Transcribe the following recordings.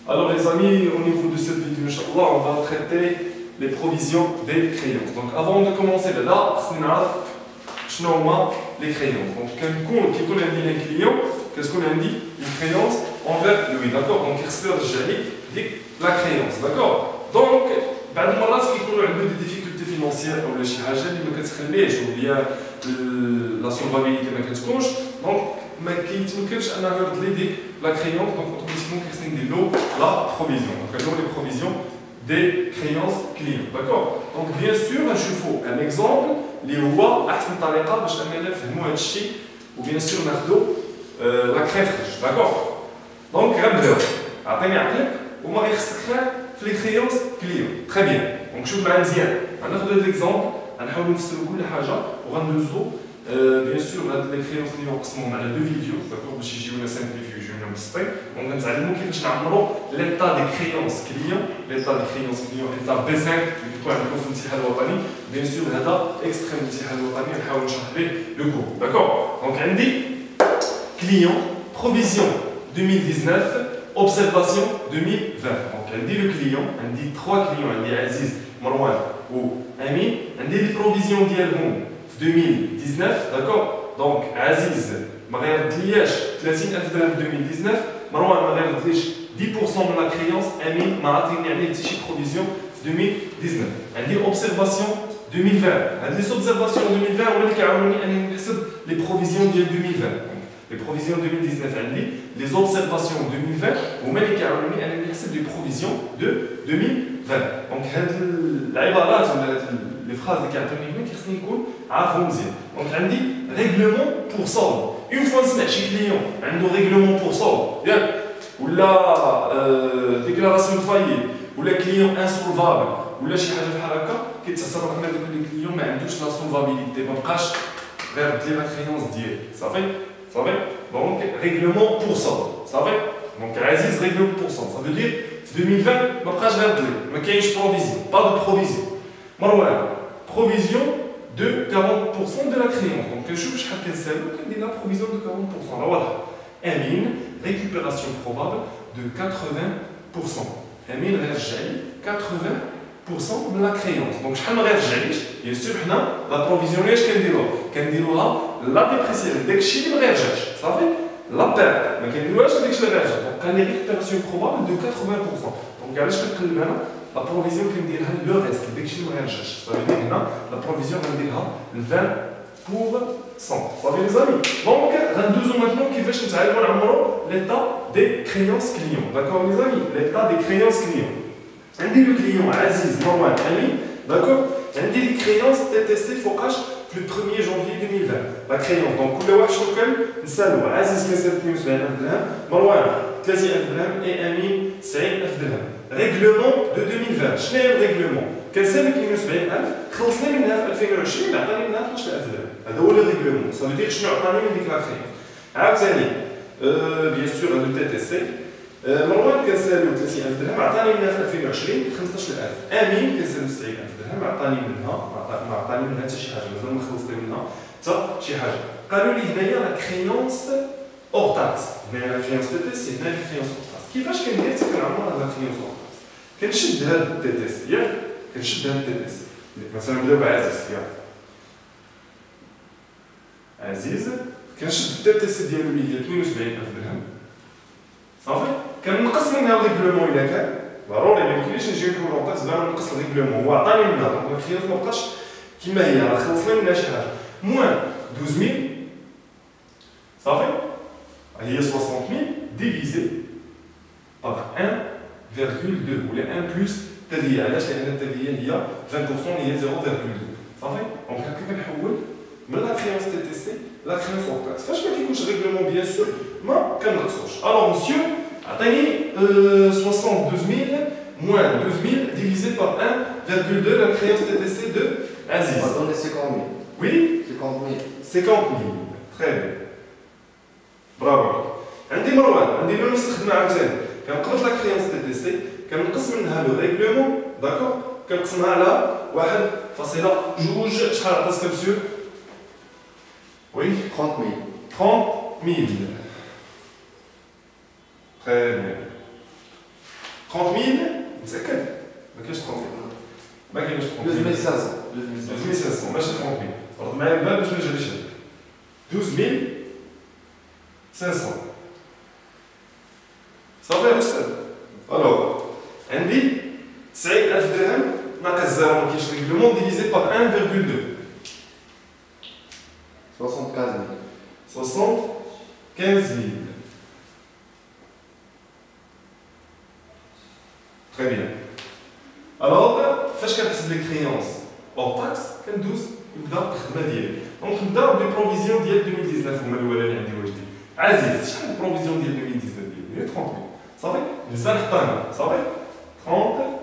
Alors les amis, au niveau de cette vidéo, Inch'Allah, on va traiter les provisions des créances. Donc avant de commencer, là, je know les créances. Donc quelqu'un qui connaît un client, qu'est-ce qu'on a dit? Une créance envers lui, d'accord? Donc il se dit la créance, d'accord? Donc, بعد المرات كيكونوا عنده des difficultés financières ولا شي حاجه اللي ما كتخليهش ولا لا سولفابيليتي ما كتكونش دونك ما كيتمكنش انه يرد لي ديك لا كريونس دونك اوتوماتيكمون كيخصني ندير له لا بروفيزيون دونك هادو لي بروفيزيون دي كريونس كليون داكور دونك بيان سور نشوفوا ان اكزومبل اللي هو احسن طريقه باش اننا نفهموا هذا الشيء وبيان سور ناخذوا لا كريفرج داكور دونك غنبداو عطيني عقلك وما غيخصك في لي كريونس كليون تري بيان دونك شوف معايا مزيان غناخذ هاد ليكزومبل غنحاولوا نفسروا كل حاجه وغندوزو بيان سور هاد لي كريونس اللي نقسموهم على دو فيديو داكور باش يجيونا سامبليفيو يجيونا مبسطين دونك غنتعلموا كيفاش نعمروا ليطا دي كريونس كليون ليطا دي كريونس كليون ليطا بي 5 اللي كيكون عندكم في الامتحان الوطني بيان سور هذا اكستريم الامتحان الوطني نحاول نشرح به لو كور داكور دونك عندي كليون بروفيزيون 2019 observation 2020 donc عندي le client عندي 3 clients عندي عزيز مروان وامين عندي لي بروفيزيون ديالهم في 2019 داكور دونك عزيز ما غيردلياش 30000 درهم في 2019 مروان ما غيردليش 10% من لا كريونس امين ما عاطيني عليه حتى شي بروفيزيون في 2019 عندي اوبسيرفاسيون 2020 هاد لي اوبسيرفاسيون 2020 هما اللي كيعاونوني انني نحسب لي بروفيزيون ديال 2020 les provisions 2019 les observations 2020 هما اللي كيعاونوني انني نحسب les provisions de 2020 دونك هاد العبارات ولا هاد لي فراز اللي كيعطيوني هنا كيخصني نكون عارفهم مزيان دونك عندي ريغلومون بور سولد اون فوا نسمع شي كليون عنده ريغلومون بور سولد ياك ولا ديكلاراسيون فايي ولا كليون انسولفابل ولا شي حاجه بحال هكا كيتصور ان هذاك الكليون ما عندوش لا سولفابيليتي ما بقاش غير رد لي لا كريونس ديالي صافي صافي donc règlement pour cent صافي donc عزيز règlement pour cent ça veut dire في 2020 ما بقاش غير لي ما كاينش provision pas de provision مروان provision de 40% de la créance donc كنشوف شحال كنسالو كندير لا provision de 40% راه واضحه امين récupération probable de 80% امين غيرجع لي 80% من لا كريونس دونك شحال ما غيرجعليش بيان سور حنا لا بروفيزيون اش كنديروها لا ديبريسيون داكشي اللي ما غيرجعش صافي لا بيرد ما كنديروهاش داكشي اللي غيرجع دونك كان لي ريكوبيراسيون بروبابل دو 80% دونك علاش كنقلب هنا لا بروفيزيون كنديرها لو ريست داكشي اللي ما غيرجعش صافي هنا لا بروفيزيون غنديرها ل 20% صافي لي زامي دونك غندوزو ماتنون كيفاش نتعلمو نعمرو ليطا دي كريونس كليون داكور لي زامي ليطا دي كريونس كليون عندي لو كليون عزيز نورمال امين داكور عندي لي كريونس تي تي سي فوقاش في 1er janvier 2020 لا كريونس دونك كل واحد شنو كان نسالو عزيز كان سال 72000 درهم مروان 30000 درهم اي امين 90000 درهم ريغلومون دو 2020 شنو هي الريغلومون كان سال 72000 خلصني منها في 2020 عطاني منها 12000 درهم هذا هو الريغلومون صافي دير شنو عطاني من ديك لا كريونس عاوتاني بيان سور هادو تي تي سي مروان كان سالو 30000 درهم عطاني منها في 2020 15000 امين كان سالو 90000 درهم عطاني منها ما عطاني منها حتى شي حاجه مازال ما خلصت منها حتى شي حاجه قالوا لي هنايا لا كريونس اور تاكس هنايا لا كريونس تي تي سي هنا لا كريونس اور تاكس كيفاش كندير حتى كنعمر هاد لا كريونس اور تاكس كنشد هاد التي تي سي ياك كنشد هاد التي تي سي مثلا نبداو بعزيز ياك عزيز كنشد التي تي سي ديالو اللي هي 72000 درهم صافي كنقص منها الريغلومون الا كان ضروري ما يمكنليش نجي نحول لونطاكس بلا ما نقص الريغلومون هو عطاني منها دونك الخياط ما بقاش كيما هي راه خلصنا منها شي حاجه موان 12000 صافي هي 60000 ديفيزي باغ 1,2 ولا 1 بلس التدهيه علاش لان التدهيه هي 20% اللي هي 0,2 صافي دونك هكا كنحول من لا كريونس تي تي سي لا كريونس اور تاكس فاش ما كيكونش ريغلومون بيان سور ما كنقصوش الوغ مسيو عطاني 72000 moins 12000 divisé par 1,2 la créance TTC de Aziz. On va donner 50 000. Oui 50 000. 50 000. Très bien. Bravo. عندي مروان عندي لو نفس الخدمه عاوتاني كنقبض لا كريونس TTC كنقص منها لو ريغلومون داكور كنقسمها على 1.2 شحال عطاتك مسيو؟ Oui 30 000. 30 000. Très bien. 30 000 متأكد؟ ما كاينش 30 000 ما كاينش 30 000 2500 2500 ماشي 30 000 رد معايا البال باش ما نجريش هذاك 12500 صافي يا أستاذ الوغ عندي 90000 درهم ناقص زيرو ما كاينش ريغلومون ديفيزي باغ 1,2 75,000 Très bien. Alors, فاش كنحسب لي كريونس اور تاكس كندوز نبدا بالخدمه ديالي دونك نبدا بلي بروفيزيون ديال 2019 هما الاولى اللي عندي واجدين عزيز شحال البروفيزيون ديال 2019 ديالي 30 000 صافي نزل نحطها صافي 30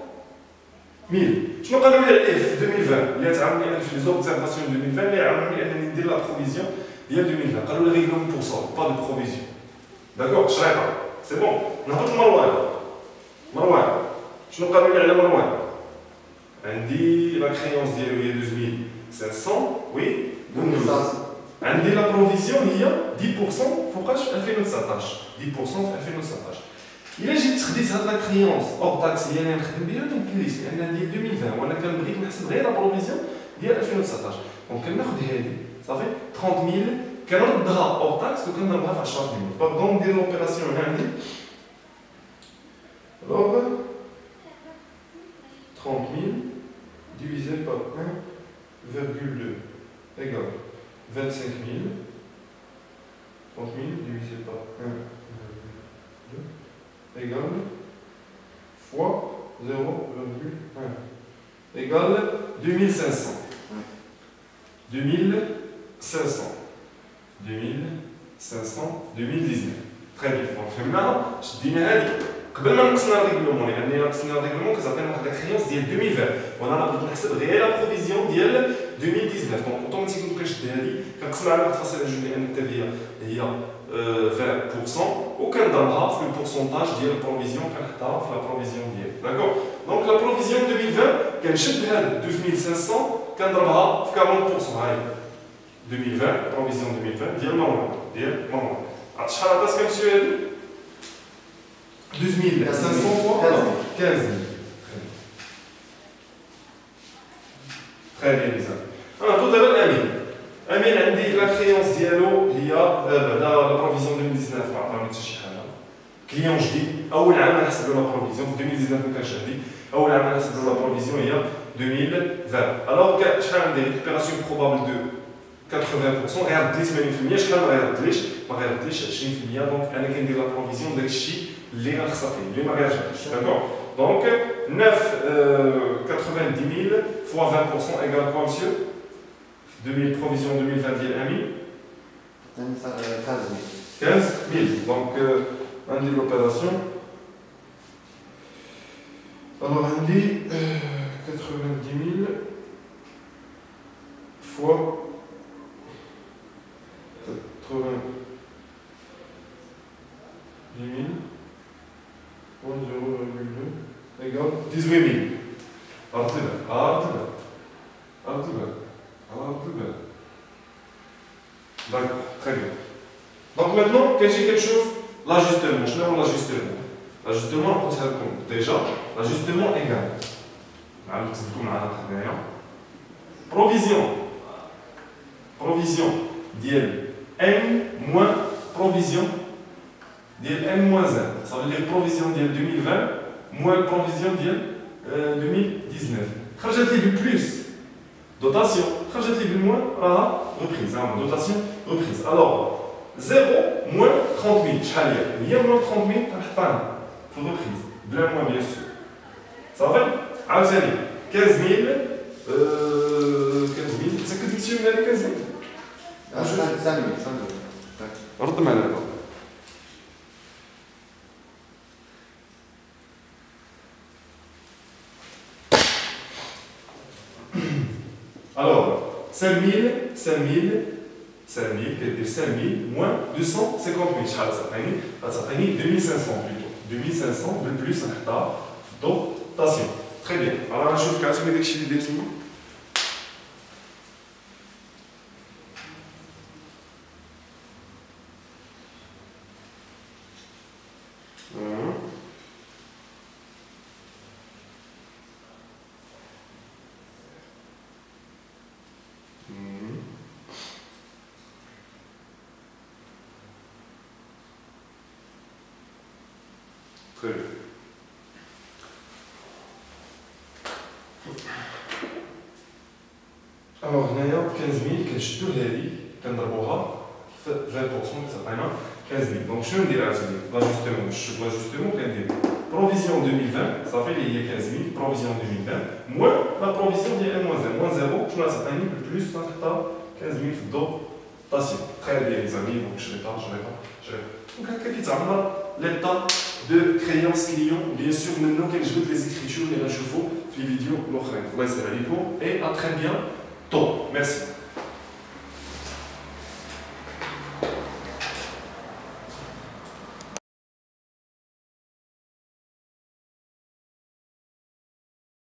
000 شنو قالوا لي عليه في 2020 اللي تعاوني انا في لي زوبزيرفاسيون 2020 اللي عاونوني انني ندير لا بروفيزيون ديال 2020 قالوا لي ريغلومون بورسون با دو بروفيزيون داكوغ شريطه سي بون نهبط مروان شنو قالوا لي على مروان عندي لا كريونس ديالو هي 2500 وي عندي لا بروفيزيون هي 10% فوقاش في 2019 10% في 2019 الا جيت خديت هاد لا كريونس اور تاكس اللي انا نخدم بها ما يمكنليش لان ديال 2020 وانا كنبغي نحسب غير لا بروفيزيون ديال 2019 دونك كناخذ هادي صافي 30000 كنردها اور تاكس وكنضربها في 10000 باغدون ندير لوبيراسيون هنا عندي alors 30 000 divisé par 1,2 égale 25 000. 30 000 divisé par 1,2 égale fois 0,1 égale 2500. 2500. 2019. Très bien. Donc maintenant, je dis قبل ما نقصنا الريغلومون لان نقصنا الريغلومون كتعطينا واحد لاكريونس ديال 2020 وانا بغيت نحسب غير لا بروفيزيون ديال 2019 دونك اوتوماتيكمون كنشد هذه كنقسم على 1.2 لان التبيه هي 20% وكنضربها في البورسونتاج ديال البروفيزيون كنحطها في لا بروفيزيون ديالي داكوغ دونك لا بروفيزيون 2020 كنشد هاد 2500 كنضربها في 40% هاي 2020 بروفيزيون 2020 ديال مروان عرفت شحال عطاتك مسيو هادي 2500 fois 15 000. Très bien, les amis. Alors, tout d'abord, Amine. Amine, عندي la créance ديالو هي دابا لا بروفيزيون 2019 ما عطاونيش شي حاجه. كليون جديد، أول عام نحسب له لا بروفيزيون في 2019 ما كانش عندي، أول عام نحسب له لا بروفيزيون هي 2020. Alors, شحال عندي récupération probable de 80%، غيرد لي 80%، شحال ما غيردليش؟ ما غيردليش 20%، دونك أنا كندير لا بروفيزيون داك الشيء اللي غنخسر فيه اللي ما غيرجعش داكوغ دونك 90 000 fois 20% égale quoi monsieur 2000 provision 2020 ديال امين 15 000 دونك عندي l'opération alors عندي 90 000 fois 90 000 0,2 égale 18 000. D'accord, très bien. Donc maintenant, quand j'ai quelque chose, l'ajustement, je nomme l'ajustement. L'ajustement, on peut faire comme déjà, l'ajustement égale. Provision d'IL M moins provision d'IL M moins 1. Ça veut dire provision d'IL 2020 moins provision d'IL 2019. خرجت لي بالبلوس dotation خرجت لي بالموان راها reprise dotation reprise alors 0 moins 30 000 شحال هي moins 30 000 كنحطها في reprise بلا موان بيان سور صافي عاوتاني 15 000 تاكدت شي من هذه 15 000 رد معنا دابا Alors, 5 000, كدير 5 000 moins 250 000 شحال غتعطيني 2500 plutôt 2500 بالبلوس نحطها في الدوطاسيون تري بيان راه غنشوف كنسمي داكشي اللي درت تما Très bien. Alors, on a 15 000, كنشدو هذه كنضربوها في 20% كتعطينا 15 000. Donc, شنو ندير عاوتاني؟ لاجوستمون، شوف لاجوستمون كندير provision 2020 صافي اللي هي 15 000 provision 2020 moins la provision ديال n moins 1 moins 0 شنو غتعطيني بلوس غنحطها 15 000 في الدوطاسيون. Très bien les amis, donc je répète. Donc هكا كيتعمر l'état de créance client. Bien sûr, maintenant كنجبد les écritures اللي غنشوفو في les vidéos الاخرين. الله يسهل عليكم et à très bientôt. Merci.